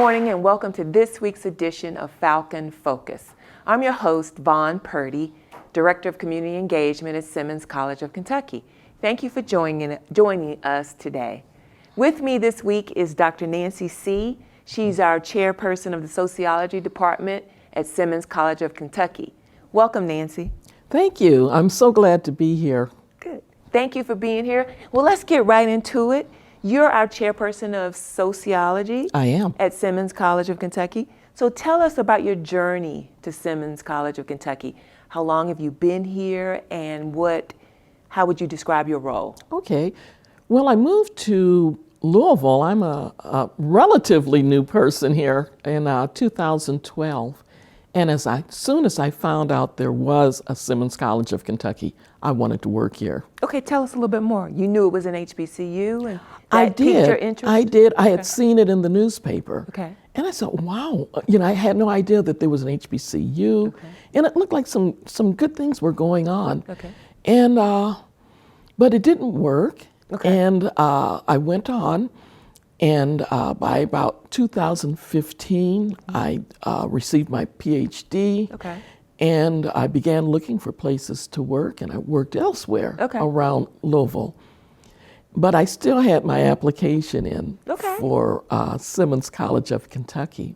morning and welcome to this week's edition of Falcon Focus. I'm your host, Vaughn Purdy, Director of Community Engagement at Simmons College of Kentucky. Thank you for joining us today. With me this week is Dr. Nancy C. She's our chairperson of the Sociology Department at Simmons College of Kentucky. Welcome, Nancy. Thank you. I'm so glad to be here. Good. Thank you for being here. Well, let's get right into it. You're our chairperson of sociology. I am. At Simmons College of Kentucky. So tell us about your journey to Simmons College of Kentucky. How long have you been here and how would you describe your role? Okay. Well, I moved to Louisville. I'm a relatively new person here in 2012. And as soon as I found out there was a Simmons College of Kentucky, I wanted to work here. Okay, tell us a little bit more. You knew it was an HBCU and I piqued your interest? I did. Okay. I had seen it in the newspaper. Okay. And I thought, wow, I had no idea that there was an HBCU. Okay. And it looked like some good things were going on. Okay. And, but it didn't work. Okay. And I went on, and by about 2015, I received my PhD. Okay. And I began looking for places to work, and I worked elsewhere around Louisville. But I still had my application in for Simmons College of Kentucky.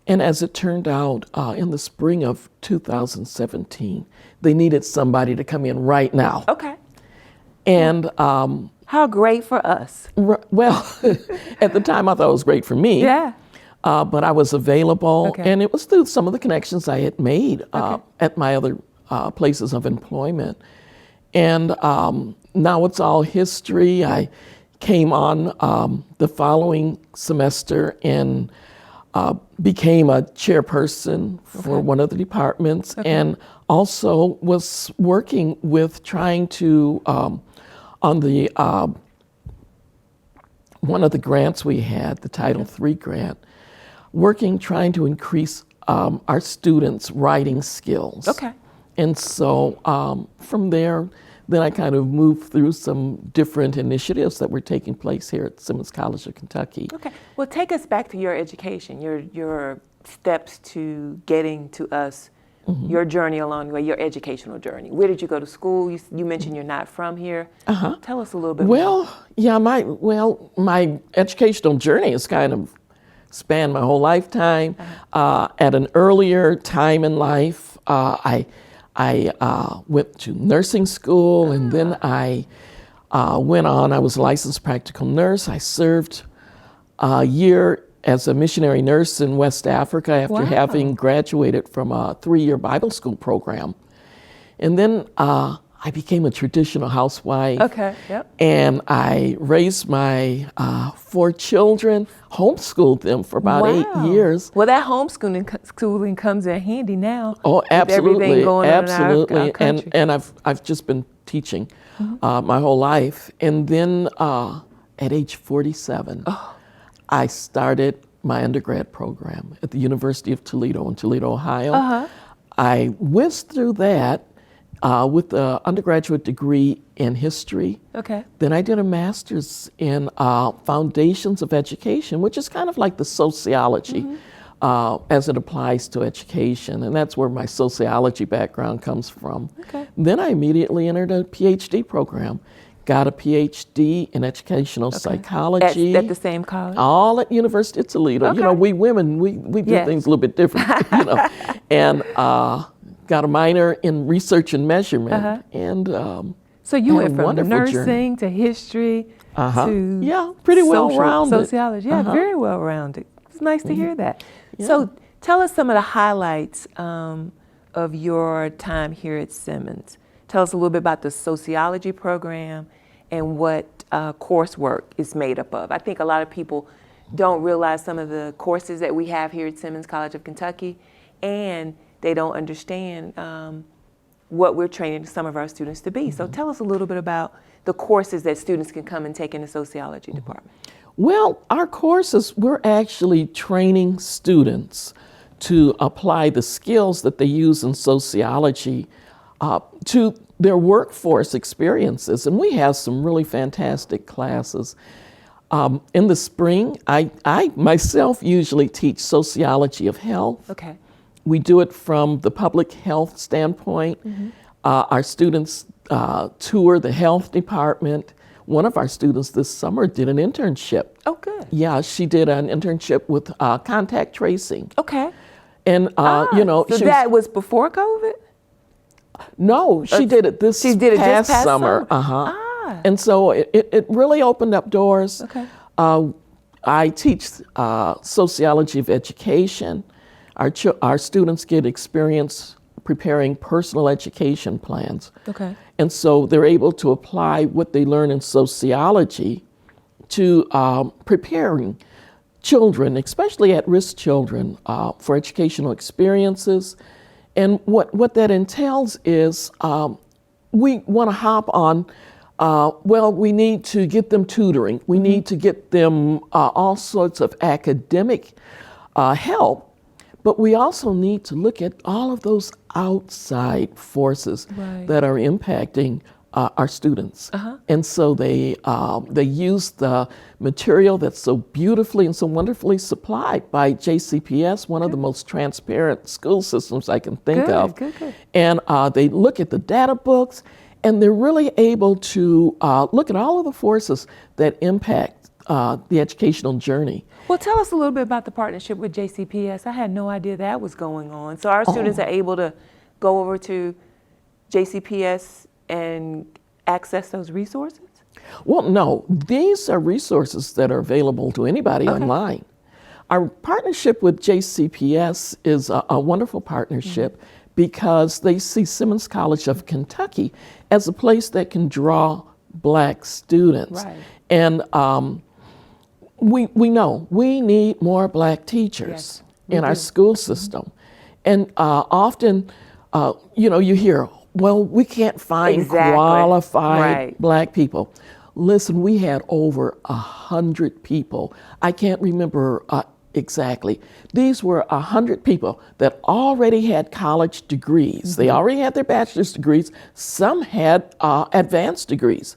And as it turned out, in the spring of 2017, they needed somebody to come in right now. Okay. And how great for us. Well, at the time I thought it was great for me. Yeah. But I was available, and it was through some of the connections I had made at my other places of employment. And now it's all history. I came on the following semester and became a chairperson for one of the departments, and also was working with trying to, on the one of the grants we had, the Title III grant, trying to increase our students' writing skills. Okay. And so from there, then I kind of moved through some different initiatives that were taking place here at Simmons College of Kentucky. Okay. Well, take us back to your education, your steps to getting to us, your journey along the way, your educational journey. Where did you go to school? You mentioned you're not from here. Tell us a little bit more. Well, yeah, my educational journey has kind of spanned my whole lifetime. At an earlier time in life, I went to nursing school, and then I went on. I was a licensed practical nurse. I served a year as a missionary nurse in West Africa after having graduated from a 3-year Bible school program. And then I became a traditional housewife. Okay, yep. And I raised my 4 children, homeschooled them for about 8 years. Well, that homeschooling comes in handy now. Oh, absolutely, with everything going on in our country. And I've just been teaching my whole life. And then at age 47, I started my undergrad program at the University of Toledo in Toledo, Ohio. I whizzed through that with an undergraduate degree in history. Okay. Then I did a master's in foundations of education, which is kind of like the sociology as it applies to education. And that's where my sociology background comes from. Okay. Then I immediately entered a PhD program. Got a PhD in educational psychology. At the same college? All at University of Toledo. Okay. We women, we do things a little bit different, And got a minor in research and measurement. And so you went from nursing to history to pretty well-rounded. Sociology. Yeah, very well-rounded. It's nice to hear that. Yeah. So tell us some of the highlights of your time here at Simmons. Tell us a little bit about the sociology program and what coursework is made up of. I think a lot of people don't realize some of the courses that we have here at Simmons College of Kentucky, and they don't understand what we're training some of our students to be. So tell us a little bit about the courses that students can come and take in the sociology department. Well, our courses, we're actually training students to apply the skills that they use in sociology to their workforce experiences. And we have some really fantastic classes. In the spring, I myself usually teach sociology of health. Okay. We do it from the public health standpoint. Our students tour the health department. One of our students this summer did an internship. Oh, good. Yeah, she did an internship with contact tracing. Okay. And, you know, So that was before COVID? no, she did it this She did it past just past summer. summer? And so it really opened up doors. Okay. I teach sociology of education. Our students get experience preparing personal education plans. Okay. And so they're able to apply what they learn in sociology to preparing children, especially at-risk children, for educational experiences. And what that entails is we want to hop on, well, we need to get them tutoring. We need to get them all sorts of academic help. But we also need to look at all of those outside forces that are impacting our students. And so they use the material that's so beautifully and so wonderfully supplied by Jcps, one of the most transparent school systems I can think of. Good. And they look at the data books, and they're really able to look at all of the forces that impact the educational journey. Well, tell us a little bit about the partnership with Jcps. I had no idea that was going on. So our students are able to go over to Jcps and access those resources? Well, no, these are resources that are available to anybody online. Our partnership with Jcps is a wonderful partnership because they see Simmons College of Kentucky as a place that can draw Black students. Right. And we know we need more Black teachers in our school system. And often, you know, you hear, well, we can't find qualified Black people. Listen, we had over 100 people. I can't remember exactly. These were 100 people that already had college degrees. They already had their bachelor's degrees. Some had advanced degrees.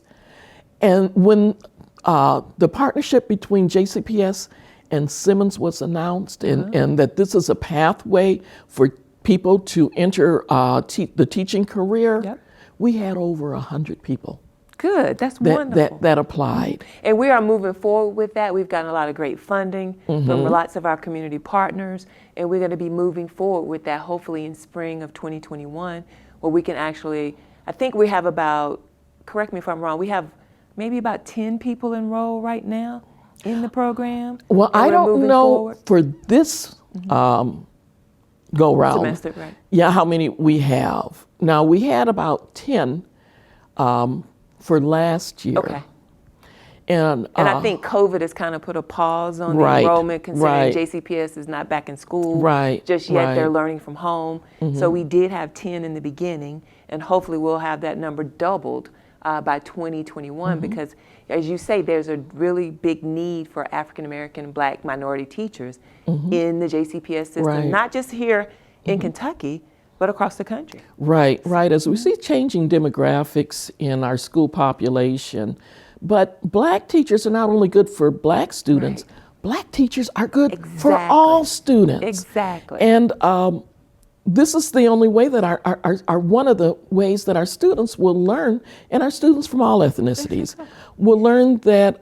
And when the partnership between Jcps and Simmons was announced, and that this is a pathway for people to enter the teaching career, we had over 100 people. Good, that's wonderful. That applied. And we are moving forward with that. We've gotten a lot of great funding from lots of our community partners, and we're going to be moving forward with that hopefully in spring of 2021, where we can actually, I think we have about, correct me if I'm wrong, we have maybe about 10 people enrolled right now in the program. Well, I don't know for this go round. Semester, right. Yeah, how many we have. Now, we had about 10 for last year. Okay. And I think COVID has kind of put a pause on the enrollment, considering Jcps is not back in school just yet. They're learning from home. So we did have 10 in the beginning, and hopefully we'll have that number doubled by 2021, because as you say, there's a really big need for African American and Black minority teachers in the Jcps system, not just here in Kentucky, but across the country. Right. As we see changing demographics in our school population, but Black teachers are not only good for Black students, Black teachers are good for all students. Exactly. And this is the only way that our one of the ways that our students will learn, and our students from all ethnicities will learn that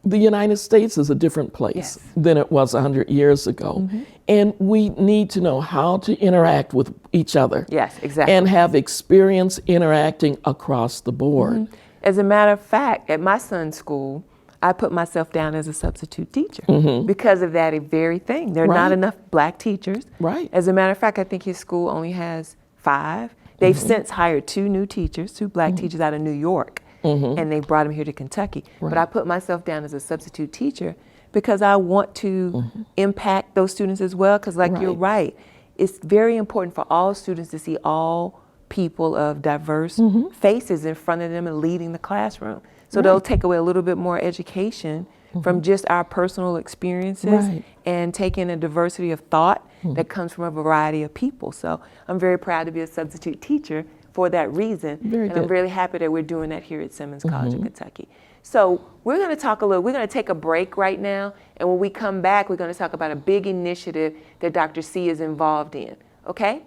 the United States is a different place than it was 100 years ago. And we need to know how to interact with each other. Yes, exactly. And have experience interacting across the board. As a matter of fact, at my son's school, I put myself down as a substitute teacher because of that very thing. There are not enough Black teachers. As a matter of fact, I think his school only has 5. They've since hired 2 new teachers, 2 Black teachers out of New York, and they brought them here to Kentucky. But I put myself down as a substitute teacher because I want to impact those students as well, because like you're right, it's very important for all students to see all people of diverse faces in front of them and leading the classroom. So they'll take away a little bit more education from just our personal experiences and take in a diversity of thought that comes from a variety of people. So I'm very proud to be a substitute teacher for that reason. Very and good. I'm really happy that we're doing that here at Simmons College in Kentucky. So we're going to talk we're going to take a break right now. And when we come back, we're going to talk about a big initiative that Dr. C is involved in. Okay?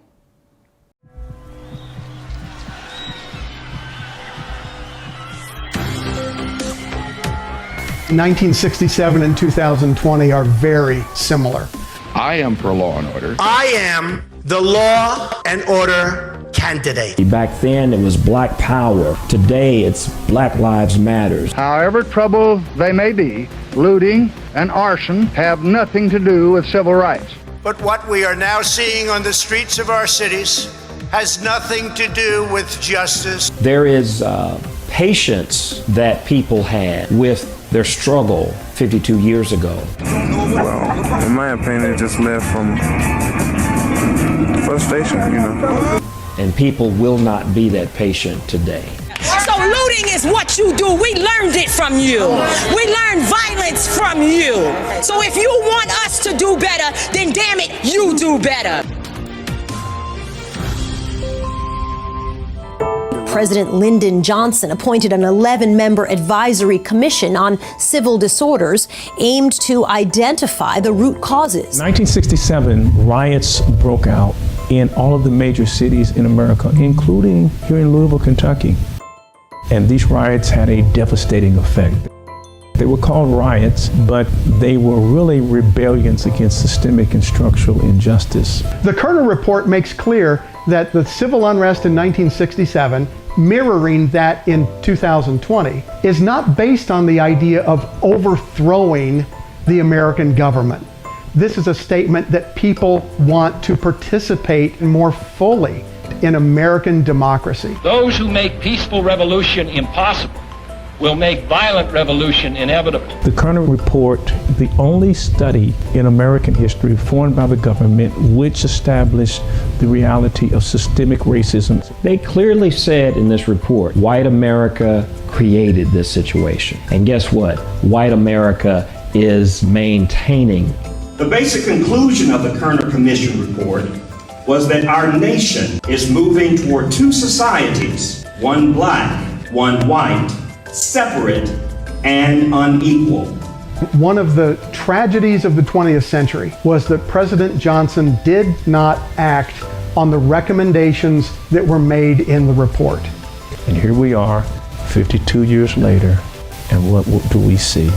In 1967 and 2020 are very similar. I am for law and order. I am the law and order candidate. Back then it was Black Power. Today it's Black Lives Matters. However troubled they may be, looting and arson have nothing to do with civil rights. But what we are now seeing on the streets of our cities has nothing to do with justice. There is patience that people had with their struggle 52 years ago. Well, in my opinion, it just left from frustration, you know. And people will not be that patient today. So looting is what you do. We learned it from you. We learned violence from you. So if you want us to do better, then damn it, you do better. President Lyndon Johnson appointed an 11-member advisory commission on civil disorders aimed to identify the root causes. In 1967, riots broke out in all of the major cities in America, including here in Louisville, Kentucky. And these riots had a devastating effect. They were called riots, but they were really rebellions against systemic and structural injustice. The Kerner report makes clear that the civil unrest in 1967, mirroring that in 2020, is not based on the idea of overthrowing the American government. This is a statement that people want to participate more fully in American democracy. Those who make peaceful revolution impossible will make violent revolution inevitable. The Kerner report, the only study in American history formed by the government which established the reality of systemic racism. They clearly said in this report, white America created this situation. And guess what? White America is maintaining. The basic conclusion of the Kerner Commission report was that our nation is moving toward two societies, one black, one white, separate and unequal. One of the tragedies of the 20th century was that President Johnson did not act on the recommendations that were made in the report. And here we are, 52 years later, and what do we see?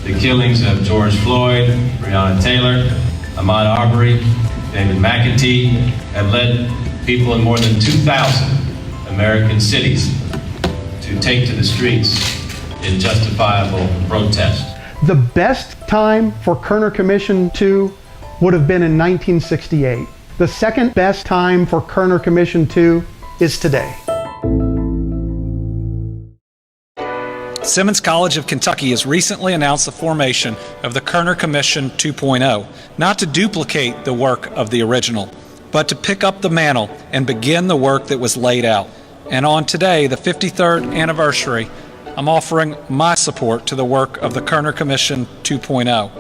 The killings of George Floyd, Breonna Taylor, Ahmaud Arbery, David McAtee have led people in more than 2,000 American cities to take to the streets in justifiable protest. The best time for Kerner Commission 2 would have been in 1968. The second best time for Kerner Commission 2 is today. Simmons College of Kentucky has recently announced the formation of the Kerner Commission 2.0, not to duplicate the work of the original, but to pick up the mantle and begin the work that was laid out. And on today, the 53rd anniversary, I'm offering my support to the work of the Kerner Commission 2.0.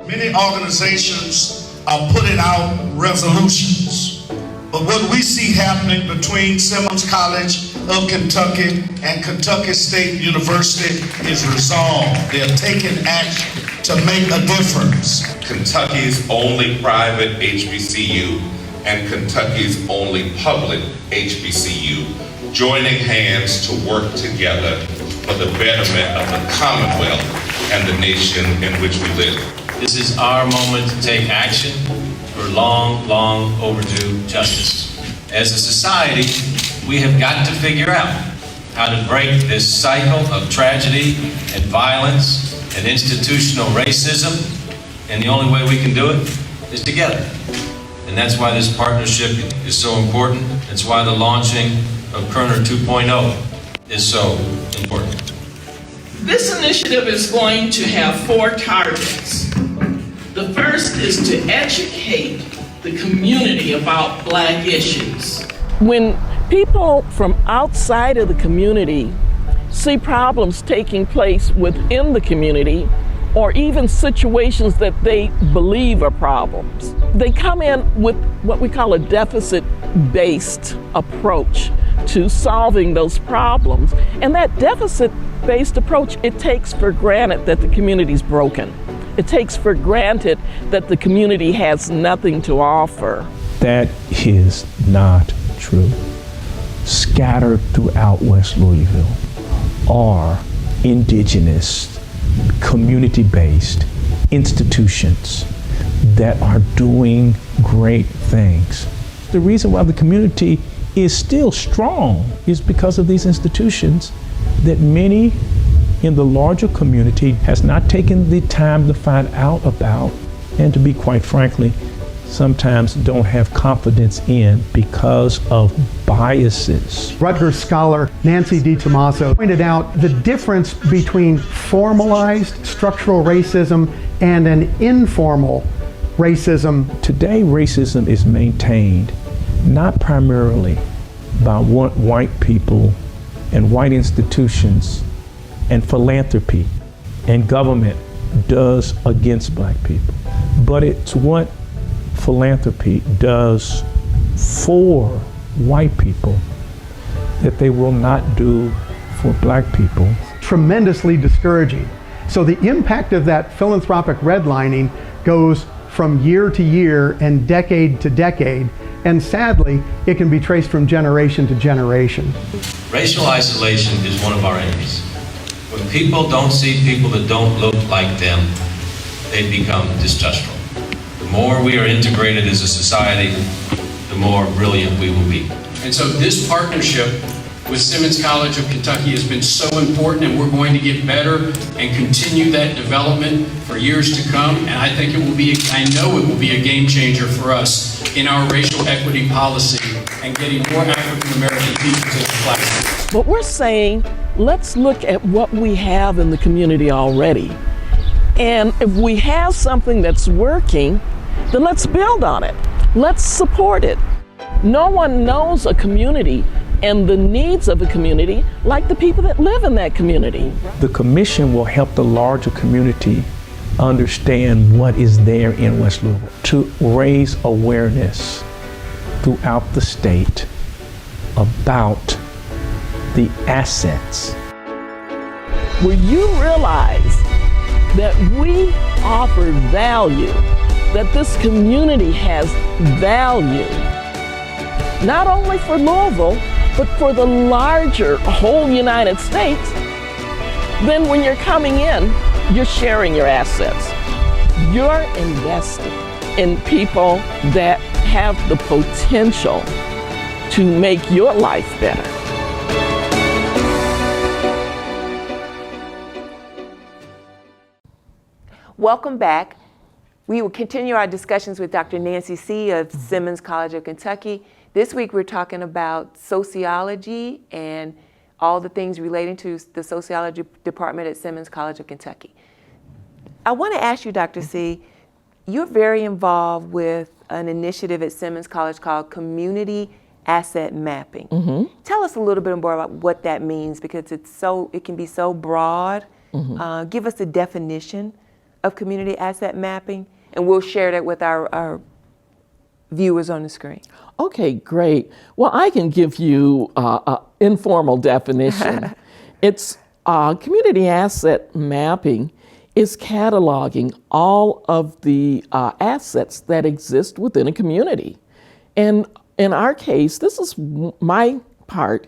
Many organizations are putting out resolutions, but what we see happening between Simmons College of Kentucky and Kentucky State University is resolve. They're taking action to make a difference. Kentucky's only private HBCU and Kentucky's only public HBCU joining hands to work together for the betterment of the Commonwealth and the nation in which we live. This is our moment to take action for long, long overdue justice. As a society, we have got to figure out how to break this cycle of tragedy and violence and institutional racism, and the only way we can do it is together. And that's why this partnership is so important. That's why the launching of Kerner 2.0 is so important. This initiative is going to have 4 targets. The first is to educate the community about Black issues. When people from outside of the community see problems taking place within the community, or even situations that they believe are problems. They come in with what we call a deficit-based approach to solving those problems. And that deficit-based approach, it takes for granted that the community's broken. It takes for granted that the community has nothing to offer. That is not true. Scattered throughout West Louisville are indigenous, community-based institutions that are doing great things. The reason why the community is still strong is because of these institutions that many in the larger community has not taken the time to find out about, and to be quite frankly, sometimes don't have confidence in because of biases. Rutgers scholar Nancy DiTomaso pointed out the difference between formalized structural racism and an informal racism. Today, racism is maintained not primarily by white people and white institutions and philanthropy and government does against black people, but it's what philanthropy does for white people that they will not do for black people. Tremendously discouraging. So the impact of that philanthropic redlining goes from year to year and decade to decade, and sadly, it can be traced from generation to generation. Racial isolation is one of our enemies. When people don't see people that don't look like them, they become distrustful. The more we are integrated as a society, the more brilliant we will be. And so this partnership with Simmons College of Kentucky has been so important, and we're going to get better and continue that development for years to come. And I think it will be, I know it will be a game changer for us in our racial equity policy and getting more African American teachers in the classroom. But we're saying, let's look at what we have in the community already. And if we have something that's working, then let's build on it. Let's support it. No one knows a community and the needs of a community like the people that live in that community. The commission will help the larger community understand what is there in West Louisville, to raise awareness throughout the state about the assets. Will you realize that we offer value, that this community has value, not only for Louisville, but for the larger whole United States? Then when you're coming in, you're sharing your assets. You're investing in people that have the potential to make your life better. Welcome back. We will continue our discussions with Dr. Nancy C. of Simmons College of Kentucky. This week we're talking about sociology and all the things relating to the sociology department at Simmons College of Kentucky. I want to ask you, Dr. C, you're very involved with an initiative at Simmons College called Community Asset Mapping. Tell us a little bit more about what that means, because it can be so broad. Give us a definition of community asset mapping, and we'll share that with our viewers on the screen. Okay, great. Well, I can give you an informal definition. It's community asset mapping is cataloging all of the assets that exist within a community. And in our case, this is my part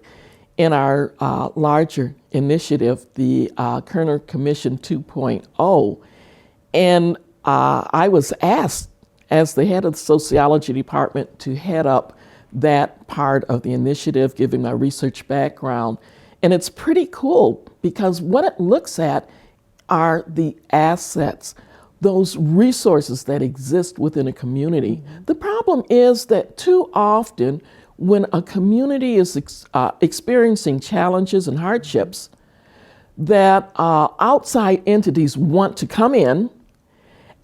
in our larger initiative, the Kerner Commission 2.0. And I was asked, as the head of the sociology department, to head up that part of the initiative, given my research background. And it's pretty cool, because what it looks at are the assets, those resources that exist within a community. The problem is that too often, when a community is experiencing challenges and hardships, that outside entities want to come in.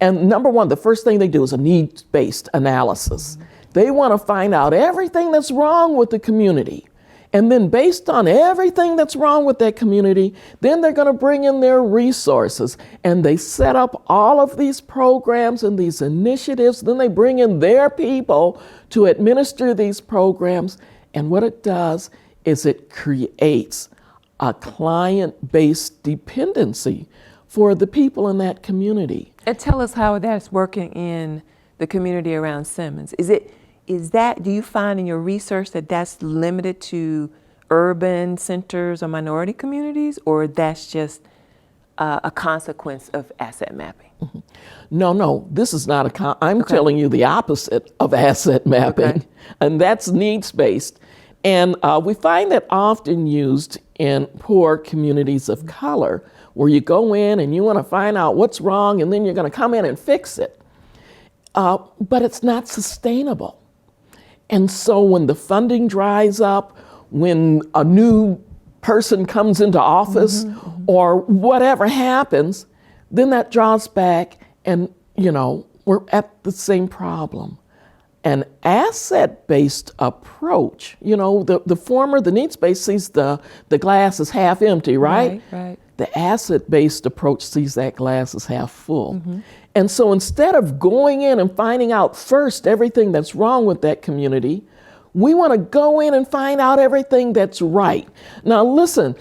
And number one, the first thing they do is a needs-based analysis. They want to find out everything that's wrong with the community. And then based on everything that's wrong with that community, then they're going to bring in their resources. And they set up all of these programs and these initiatives. Then they bring in their people to administer these programs. And what it does is it creates a client-based dependency for the people in that community. And tell us how that's working in the community around Simmons. Do you find in your research that that's limited to urban centers or minority communities, or that's just a consequence of asset mapping? Mm-hmm. No, this is not I'm telling you the opposite of asset mapping, and that's needs-based. And we find that often used in poor communities of color, where you go in and you want to find out what's wrong, and then you're going to come in and fix it. But it's not sustainable. And so when the funding dries up, when a new person comes into office, or whatever happens, then that draws back, and we're at the same problem. An asset-based approach, the former, the needs-based, sees the glass as half empty, right? Right. The asset-based approach sees that glass as half full. And so instead of going in and finding out first everything that's wrong with that community, we want to go in and find out everything that's right. Now listen,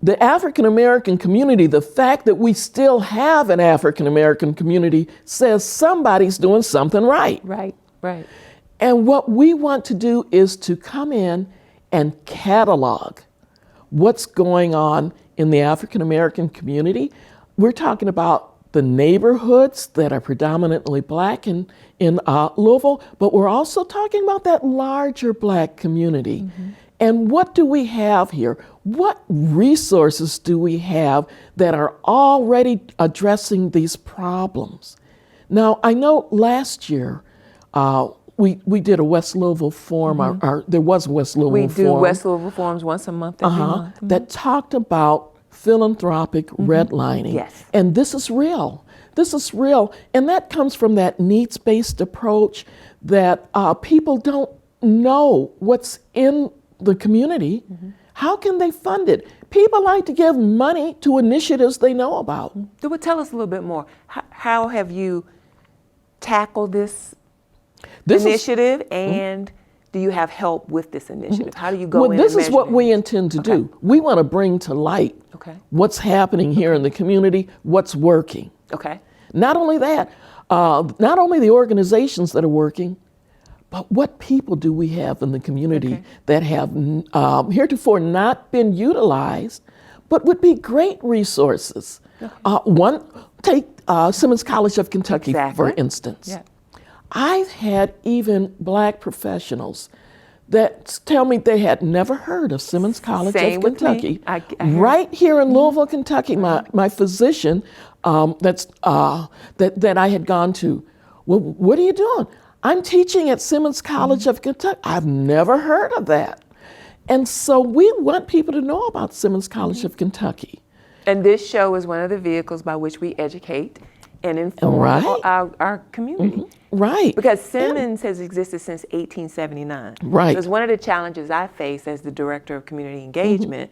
the African American community, the fact that we still have an African American community says somebody's doing something right. Right. And what we want to do is to come in and catalog what's going on in the African American community. We're talking about the neighborhoods that are predominantly Black in Louisville, but we're also talking about that larger Black community. And what do we have here? What resources do we have that are already addressing these problems? Now, I know last year we did a West Louisville forum, there was a West Louisville forum. We do West Louisville forums once a month, every month. That talked about philanthropic redlining. Yes. And this is real. And that comes from that needs-based approach that people don't know what's in the community. How can they fund it? People like to give money to initiatives they know about. Tell us a little bit more. How have you tackled this initiative, and do you have help with this initiative? How do you go in? This is what we intend to do. We want to bring to light what's happening here in the community, what's working. Not only that, not only the organizations that are working, but what people do we have in the community that have heretofore not been utilized, but would be great resources. Take Simmons College of Kentucky, for instance. I've had even Black professionals that tell me they had never heard of Simmons College of Kentucky. Right here in Louisville, Kentucky, my physician that I had gone to, well, what are you doing? I'm teaching at Simmons College of Kentucky. I've never heard of that. And so we want people to know about Simmons College of Kentucky. And this show is one of the vehicles by which we educate and inform our community. Right. Because Simmons has existed since 1879. Right. Because one of the challenges I face as the director of community engagement,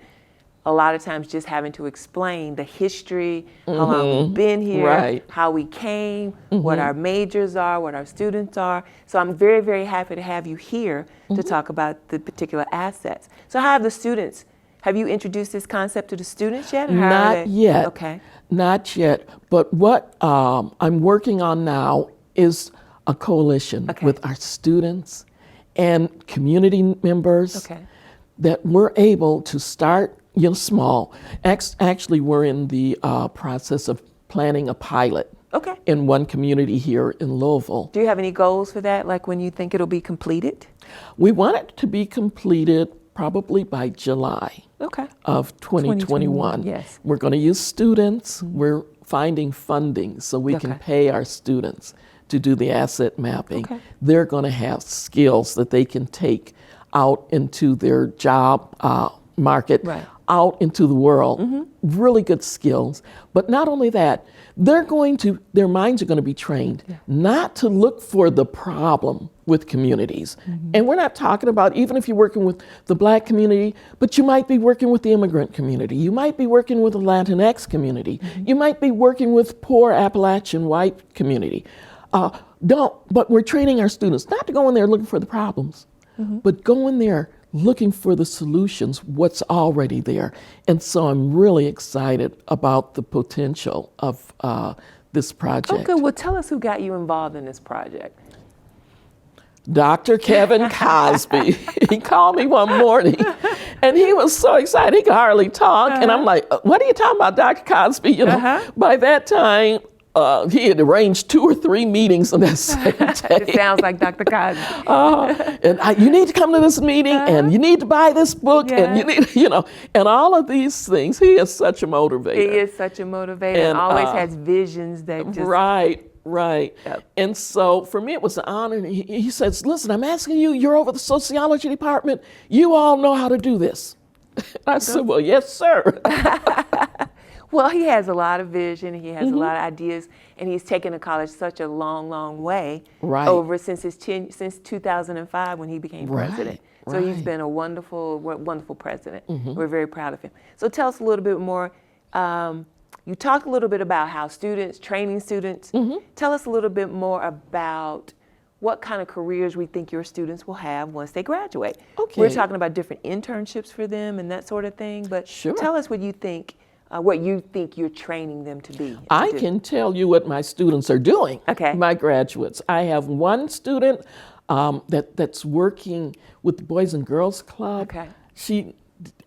a lot of times just having to explain the history, how long we've been here, how we came, what our majors are, what our students are. So I'm very, very happy to have you here to talk about the particular assets. So how have the students, have you introduced this concept to the students yet? Not yet. Okay. Not yet. But what I'm working on now is a coalition with our students and community members that we're able to start small. Actually, we're in the process of planning a pilot in one community here in Louisville. Do you have any goals for that, like when you think it'll be completed? We want it to be completed probably by July of 2021. Yes. We're going to use students. We're finding funding so we can pay our students to do the asset mapping. They're going to have skills that they can take out into their job market out into the world. Really good skills. But not only that, their minds are going to be trained not to look for the problem with communities. And we're not talking about even if you're working with the Black community, but you might be working with the immigrant community. You might be working with the Latinx community. You might be working with poor Appalachian white community. But we're training our students not to go in there looking for the problems, but go in there looking for the solutions, what's already there. And so I'm really excited about the potential of this project. Okay, well, tell us who got you involved in this project. Dr. Kevin Cosby. He called me one morning and he was so excited, he could hardly talk. And I'm like, what are you talking about, Dr. Cosby? You know, by that time, he had arranged 2 or 3 meetings on that same day. It sounds like Dr. Cosby. And you need to come to this meeting, and you need to buy this book, and you need, and all of these things. He is such a motivator. He is such a motivator, and always has visions that just... Right. Yep. And so for me, it was an honor. And he says, listen, I'm asking you, you're over the sociology department. You all know how to do this. I said, well, yes, sir. Well, he has a lot of vision. He has a lot of ideas, and he's taken the college such a long, long way over since 2005 when he became president. So he's been a wonderful, wonderful president. We're very proud of him. So tell us a little bit more. You talked a little bit about how training students. Tell us a little bit more about what kind of careers we think your students will have once they graduate. Okay. We're talking about different internships for them and that sort of thing, but tell us what you think you're training them to be. I can tell you what my students are doing, my graduates. I have one student that's working with the Boys and Girls Club. She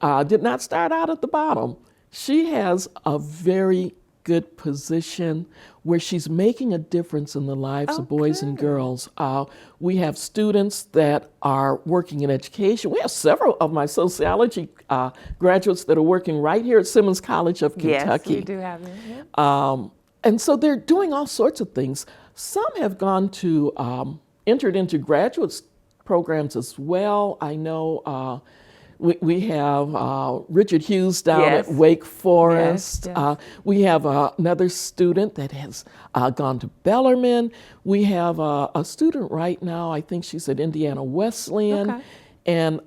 did not start out at the bottom. She has a very good position where she's making a difference in the lives of boys and girls. We have students that are working in education. We have several of my sociology graduates that are working right here at Simmons College of Kentucky. Yes, we do have them. And so they're doing all sorts of things. Some have gone to, entered into graduate programs as well. I know we have Richard Hughes down at Wake Forest. We have another student that has gone to Bellarmine. We have a student right now, I think she's at Indiana Wesleyan. And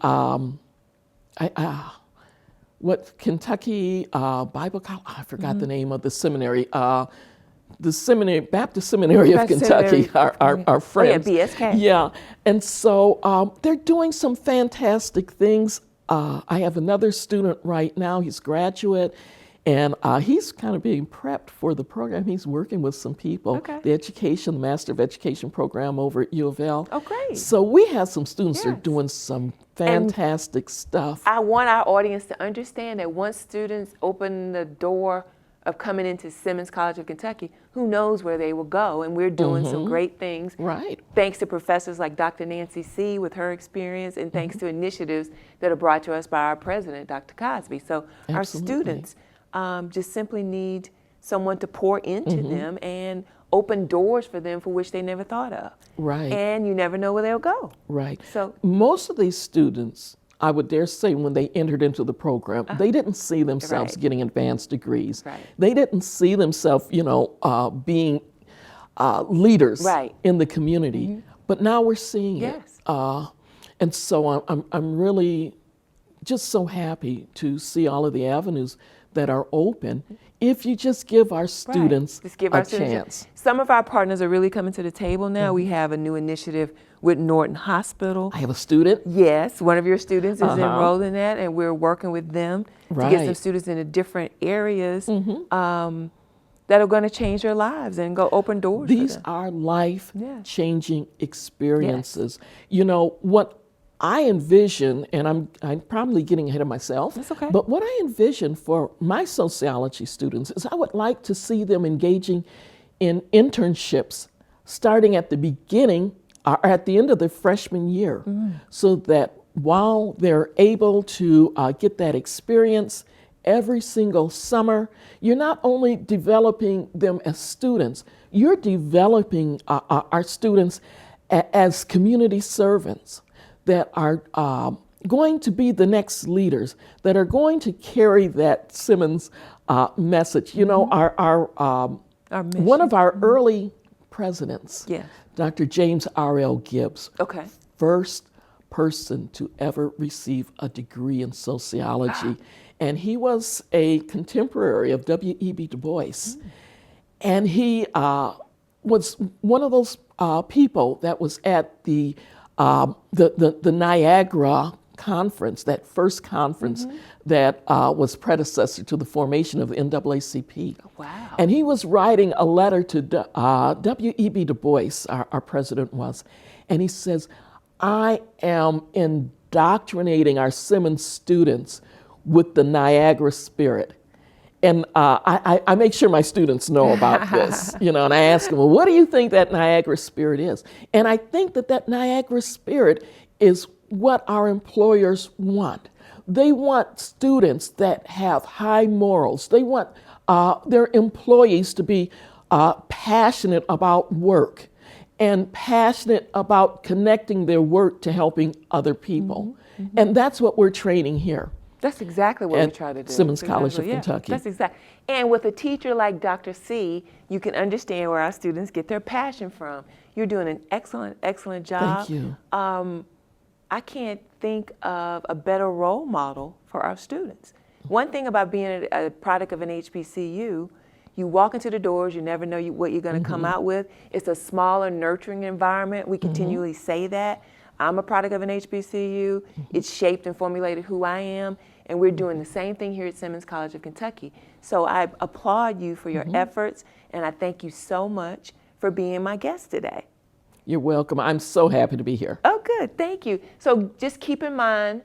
Kentucky Bible College, I forgot the name of the seminary. The seminary, Baptist Seminary of Kentucky, our friends. BSK. Yeah, and so they're doing some fantastic things. I have another student right now, he's graduate, and he's kind of being prepped for the program. He's working with some people, the Master of Education program over at U of L. Oh, great. So we have some students that are doing some fantastic stuff. I want our audience to understand that once students open the door of coming into Simmons College of Kentucky, who knows where they will go, and we're doing some great things. Thanks to professors like Dr. Nancy C. with her experience, and thanks to initiatives that are brought to us by our president, Dr. Cosby. So our students just simply need someone to pour into them and open doors for them for which they never thought of. And you never know where they'll go. So most of these students, I would dare say, when they entered into the program, they didn't see themselves getting advanced degrees. They didn't see themselves, being leaders in the community. But now we're seeing it. And so I'm really just so happy to see all of the avenues that are open if you just give our students a chance. Some of our partners are really coming to the table now. We have a new initiative with Norton Hospital. I have a student. Yes, one of your students is enrolled in that, and we're working with them to get some students into different areas that are going to change their lives and go open doors. These are life-changing experiences. You know, what I envision, and I'm probably getting ahead of myself, but what I envision for my sociology students is I would like to see them engaging in internships starting at the beginning or at the end of their freshman year, so that while they're able to get that experience every single summer, you're not only developing them as students, you're developing our students as community servants that are going to be the next leaders that are going to carry that Simmons message. You know, one of our early presidents, Dr. James R.L. Gibbs, first person to ever receive a degree in sociology. And he was a contemporary of W.E.B. Du Bois. And he was one of those people that was at the Niagara conference, that first conference that was predecessor to the formation of the NAACP. Wow. And he was writing a letter to W.E.B. Du Bois, our president was, and he says, I am indoctrinating our Simmons students with the Niagara spirit. And I make sure my students know about this, you know, and I ask them, well, what do you think that Niagara spirit is? And I think that Niagara spirit is what our employers want. They want students that have high morals. They want their employees to be passionate about work and passionate about connecting their work to helping other people. And that's what we're training here. That's exactly what we try to do. Simmons College of Kentucky. That's exactly. And with a teacher like Dr. C, you can understand where our students get their passion from. You're doing an excellent, excellent job. Thank you. I can't think of a better role model for our students. One thing about being a product of an HBCU, you walk into the doors, you never know what you're going to come out with. It's a smaller, nurturing environment. We continually say that. I'm a product of an HBCU. It's shaped and formulated who I am, and we're doing the same thing here at Simmons College of Kentucky. So I applaud you for your efforts, and I thank you so much for being my guest today. You're welcome. I'm so happy to be here. Oh, good. Thank you. So just keep in mind,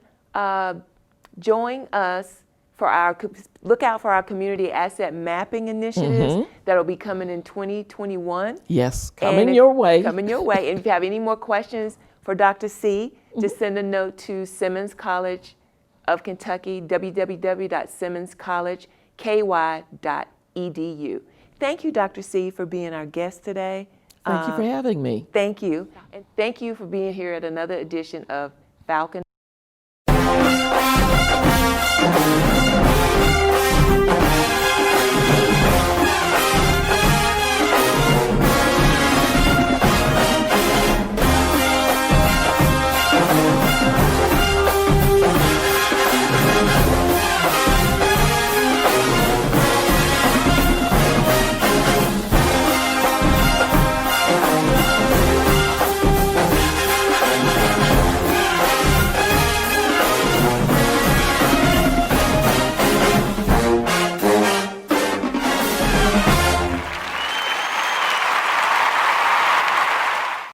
join us for look out for our community asset mapping initiatives that will be coming in 2021. Yes, coming your way. Coming your way. And if you have any more questions for Dr. C, just send a note to Simmons College of Kentucky, www.simmonscollegeky.edu. Thank you, Dr. C, for being our guest today. Thank you for having me. Thank you. And thank you for being here at another edition of Falcon.